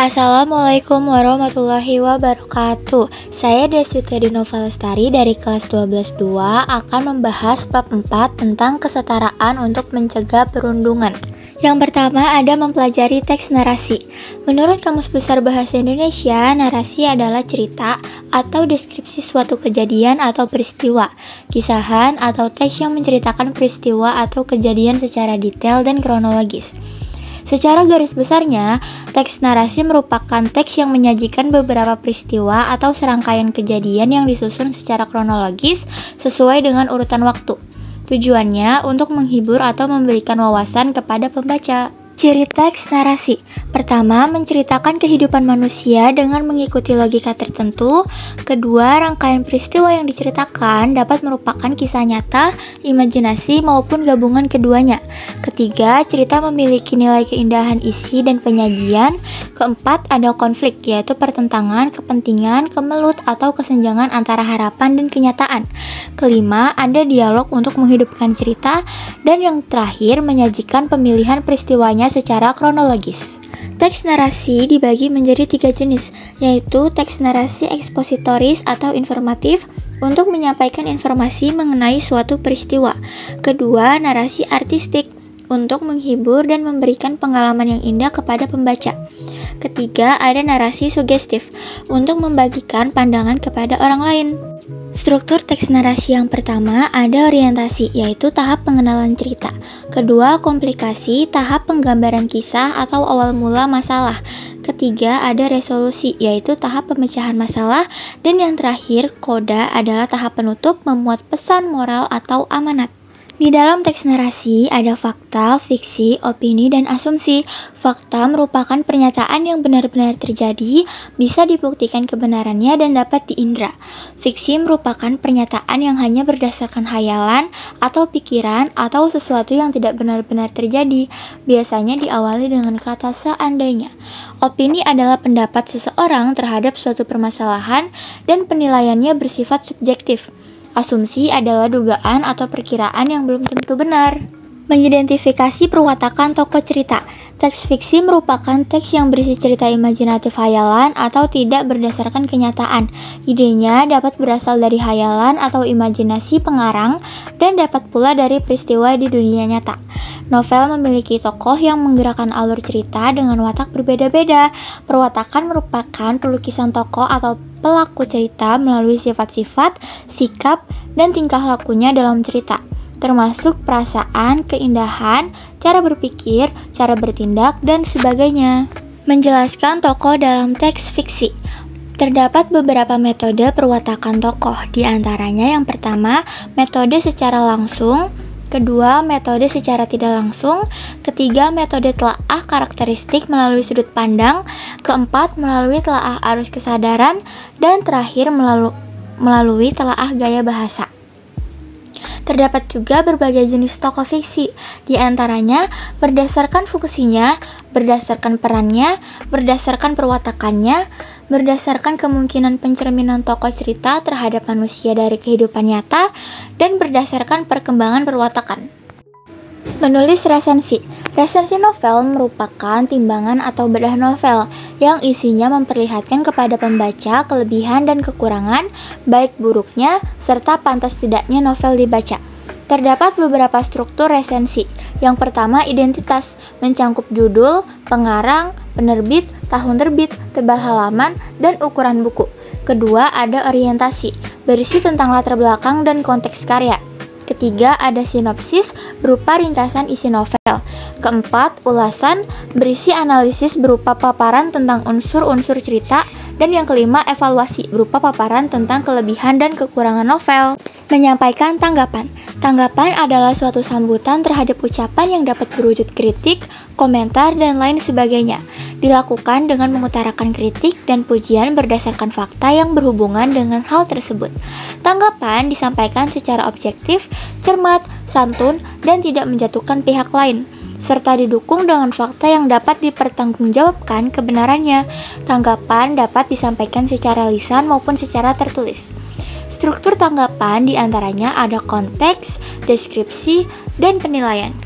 Assalamualaikum warahmatullahi wabarakatuh. Saya Desyuti Dinova Lestari dari kelas 12-2 akan membahas bab 4 tentang kesetaraan untuk mencegah perundungan. Yang pertama ada mempelajari teks narasi. Menurut Kamus Besar Bahasa Indonesia, narasi adalah cerita atau deskripsi suatu kejadian atau peristiwa, kisahan atau teks yang menceritakan peristiwa atau kejadian secara detail dan kronologis. Secara garis besarnya, teks narasi merupakan teks yang menyajikan beberapa peristiwa atau serangkaian kejadian yang disusun secara kronologis sesuai dengan urutan waktu. Tujuannya untuk menghibur atau memberikan wawasan kepada pembaca. Ciri teks narasi. Pertama, menceritakan kehidupan manusia dengan mengikuti logika tertentu. Kedua, rangkaian peristiwa yang diceritakan dapat merupakan kisah nyata, imajinasi, maupun gabungan keduanya. Ketiga, cerita memiliki nilai keindahan isi dan penyajian. Keempat, ada konflik, yaitu pertentangan, kepentingan, kemelut, atau kesenjangan antara harapan dan kenyataan. Kelima, ada dialog untuk menghidupkan cerita. Dan yang terakhir, menyajikan pemilihan peristiwanya secara kronologis. Teks narasi dibagi menjadi 3 jenis, yaitu teks narasi ekspositoris atau informatif untuk menyampaikan informasi mengenai suatu peristiwa. Kedua, narasi artistik untuk menghibur dan memberikan pengalaman yang indah kepada pembaca. Ketiga, ada narasi sugestif untuk membagikan pandangan kepada orang lain. Struktur teks narasi yang pertama ada orientasi, yaitu tahap pengenalan cerita. Kedua, komplikasi, tahap penggambaran kisah atau awal mula masalah. Ketiga, ada resolusi, yaitu tahap pemecahan masalah. Dan yang terakhir, koda adalah tahap penutup memuat pesan moral atau amanat. Di dalam teks narasi ada fakta, fiksi, opini, dan asumsi. Fakta merupakan pernyataan yang benar-benar terjadi, bisa dibuktikan kebenarannya dan dapat diindra. Fiksi merupakan pernyataan yang hanya berdasarkan hayalan atau pikiran atau sesuatu yang tidak benar-benar terjadi, biasanya diawali dengan kata seandainya. Opini adalah pendapat seseorang terhadap suatu permasalahan dan penilaiannya bersifat subjektif. Asumsi adalah dugaan atau perkiraan yang belum tentu benar. Mengidentifikasi perwatakan tokoh cerita. Teks fiksi merupakan teks yang berisi cerita imajinatif hayalan atau tidak berdasarkan kenyataan. Idenya dapat berasal dari hayalan atau imajinasi pengarang dan dapat pula dari peristiwa di dunia nyata. Novel memiliki tokoh yang menggerakkan alur cerita dengan watak berbeda-beda. Perwatakan merupakan pelukisan tokoh atau pelaku cerita melalui sifat-sifat, sikap, dan tingkah lakunya dalam cerita, termasuk perasaan, keindahan, cara berpikir, cara bertindak, dan sebagainya. Menjelaskan tokoh dalam teks fiksi. Terdapat beberapa metode perwatakan tokoh, di antaranya yang pertama, metode secara langsung. Kedua, metode secara tidak langsung. Ketiga, metode telaah karakteristik melalui sudut pandang. Keempat, melalui telaah arus kesadaran. Dan terakhir, melalui telaah gaya bahasa. Terdapat juga berbagai jenis tokoh fiksi, di antaranya berdasarkan fungsinya, berdasarkan perannya, berdasarkan perwatakannya, berdasarkan kemungkinan pencerminan tokoh cerita terhadap manusia dari kehidupan nyata, dan berdasarkan perkembangan perwatakan. Menulis resensi. Resensi novel merupakan timbangan atau bedah novel yang isinya memperlihatkan kepada pembaca kelebihan dan kekurangan, baik buruknya, serta pantas tidaknya novel dibaca. Terdapat beberapa struktur resensi. Yang pertama, identitas, mencangkup judul, pengarang, penerbit, tahun terbit, tebal halaman, dan ukuran buku. Kedua, ada orientasi, berisi tentang latar belakang dan konteks karya. Ketiga, ada sinopsis berupa ringkasan isi novel. Keempat, ulasan berisi analisis berupa paparan tentang unsur-unsur cerita. Dan yang kelima, evaluasi berupa paparan tentang kelebihan dan kekurangan novel. Menyampaikan tanggapan. Tanggapan adalah suatu sambutan terhadap ucapan yang dapat berwujud kritik, komentar, dan lain sebagainya. Dilakukan dengan mengutarakan kritik dan pujian berdasarkan fakta yang berhubungan dengan hal tersebut. Tanggapan disampaikan secara objektif, cermat, santun, dan tidak menjatuhkan pihak lain, serta didukung dengan fakta yang dapat dipertanggungjawabkan kebenarannya. Tanggapan dapat disampaikan secara lisan maupun secara tertulis. Struktur tanggapan diantaranya ada konteks, deskripsi, dan penilaian.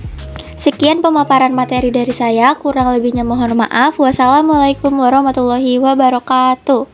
Sekian pemaparan materi dari saya, kurang lebihnya mohon maaf. Wassalamualaikum warahmatullahi wabarakatuh.